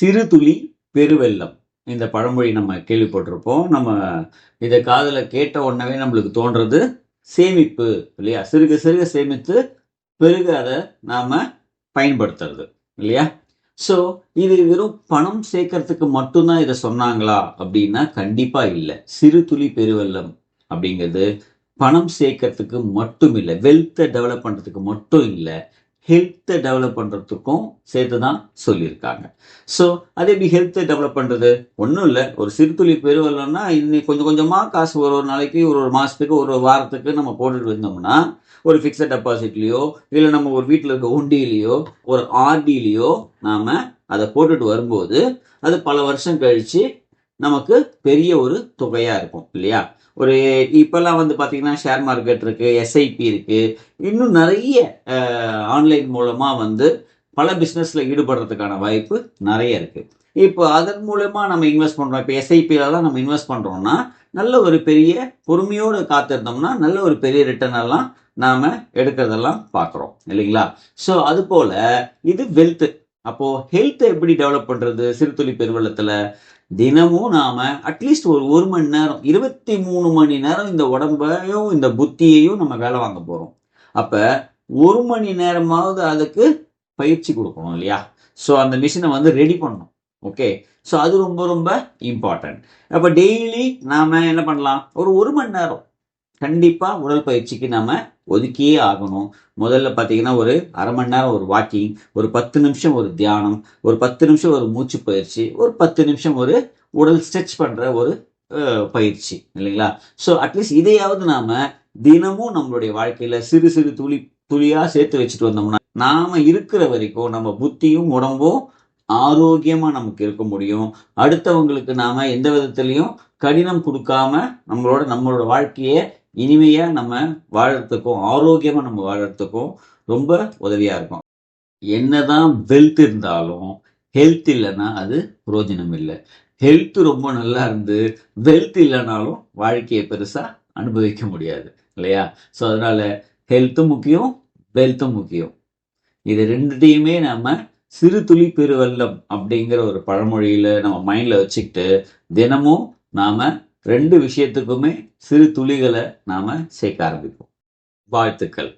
சிறு துளி பெருவெள்ளம். இந்த பழமொழி நம்ம கேள்விப்பட்டிருப்போம். நம்ம இதை காதுல கேட்ட உடனே நம்மளுக்கு தோன்றது சேமிப்பு இல்லையா? சிறுக சிறுக சேமித்து பெருக அதை நாம பயன்படுத்துறது இல்லையா? ஸோ இது வெறும் பணம் சேர்க்கறதுக்கு மட்டும்தான் இதை சொன்னாங்களா அப்படின்னா கண்டிப்பா இல்லை. சிறு துளி பெருவெள்ளம் அப்படிங்கிறது பணம் சேர்க்கறதுக்கு மட்டும் இல்லை, வெல்த்தை டெவலப் பண்றதுக்கு மட்டும் இல்லை, ஹெல்த்தை டெவலப் பண்ணுறதுக்கும் சேர்த்து தான் சொல்லியிருக்காங்க. ஸோ அது எப்படி ஹெல்த்தை டெவலப் பண்ணுறது? ஒன்றும் இல்லை, ஒரு சிறுதுளி பெருவெள்ளம்னா இன்னைக்கு கொஞ்சம் கொஞ்சமாக காசு ஒரு ஒரு நாளைக்கு ஒரு மாதத்துக்கு ஒரு வாரத்துக்கு நம்ம போட்டுட்டு இருந்தோம்னா ஒரு ஃபிக்ஸட் டெபாசிட்லேயோ இல்லை நம்ம ஒரு வீட்டில் இருக்க உண்டியிலையோ ஒரு ஆர்டிலையோ நாம் அதை போட்டுட்டு வரும்போது அது பல வருஷம் கழித்து நமக்கு பெரிய ஒரு தொகையாக இருக்கும் இல்லையா? ஒரு இப்போல்லாம் வந்து பார்த்தீங்கன்னா ஷேர் மார்க்கெட் இருக்குது, எஸ்ஐபி இருக்குது, இன்னும் நிறைய ஆன்லைன் மூலமாக வந்து பல பிஸ்னஸில் ஈடுபடுறதுக்கான வாய்ப்பு நிறைய இருக்குது. இப்போ அதன் மூலமாக நம்ம இன்வெஸ்ட் பண்ணுறோம். இப்போ எஸ்ஐபியிலலாம் நம்ம இன்வெஸ்ட் பண்ணுறோம்னா நல்ல ஒரு பெரிய பொறுமையோடு காத்திருந்தோம்னா நல்ல ஒரு பெரிய ரிட்டர்ன் எல்லாம் நாம் எடுக்கிறதெல்லாம் பார்க்குறோம் இல்லைங்களா? ஸோ அது போல் இது வெல்த்து. அப்போது ஹெல்த்தை எப்படி டெவலப் பண்ணுறது? சிறுதுளி பெருவெள்ளத்தில் தினமும் நாம அட்லீஸ்ட் ஒரு மணி நேரம் 23 மணி நேரம் இந்த உடம்பையும் இந்த புத்தியையும் நம்ம வேலை வாங்க போறோம். அப்ப 1 மணி நேரமாவது அதுக்கு பயிற்சி கொடுக்கணும் இல்லையா? ஸோ அந்த மிஷினை வந்து ரெடி பண்ணணும். ஓகே, ஸோ அது ரொம்ப ரொம்ப இம்பார்ட்டன்ட். அப்போ டெய்லி நாம என்ன பண்ணலாம்? ஒரு மணி நேரம் கண்டிப்பாக உடல் பயிற்சிக்கு நாம ஒதுக்கியே ஆகணும். முதல்ல பார்த்தீங்கன்னா ஒரு அரை மணி நேரம் ஒரு வாக்கிங், ஒரு 10 நிமிஷம் ஒரு தியானம், ஒரு 10 நிமிஷம் ஒரு மூச்சு பயிற்சி, ஒரு 10 நிமிஷம் ஒரு உடல் ஸ்ட்ரெச் பண்ணுற ஒரு பயிற்சி இல்லைங்களா? ஸோ அட்லீஸ்ட் இதையாவது நாம தினமும் நம்மளுடைய வாழ்க்கையில சிறு சிறு துளியாக சேர்த்து வச்சுட்டு வந்தோம்னா நாம இருக்கிற வரைக்கும் நம்ம புத்தியும் உடம்பும் ஆரோக்கியமாக நமக்கு இருக்க முடியும். அடுத்தவங்களுக்கு நாம எந்த விதத்துலையும் கடினம் கொடுக்காம நம்மளோட வாழ்க்கையை இனிமையா நம்ம வாழறதுக்கும் ஆரோக்கியமா நம்ம வாழறதுக்கும் ரொம்ப உதவியா இருக்கும். என்னதான் வெல்த் இருந்தாலும் ஹெல்த் இல்லைன்னா அது பிரயோஜனம் இல்லை. ஹெல்த் ரொம்ப நல்லா இருந்து வெல்த் இல்லைனாலும் வாழ்க்கையை பெருசா அனுபவிக்க முடியாது இல்லையா? ஸோ அதனால ஹெல்த்தும் முக்கியம், வெல்த்தும் முக்கியம். இது ரெண்டுத்தையுமே நம்ம சிறு துளி பெருவெள்ளம் அப்படிங்கிற ஒரு பழமொழியில நம்ம மைண்ட்ல வச்சுக்கிட்டு தினமும் நாம 2 விஷயத்துக்குமே சிறு துளிகளை நாம சேர்க்க ஆரம்பிப்போம். வாழ்த்துக்கள்.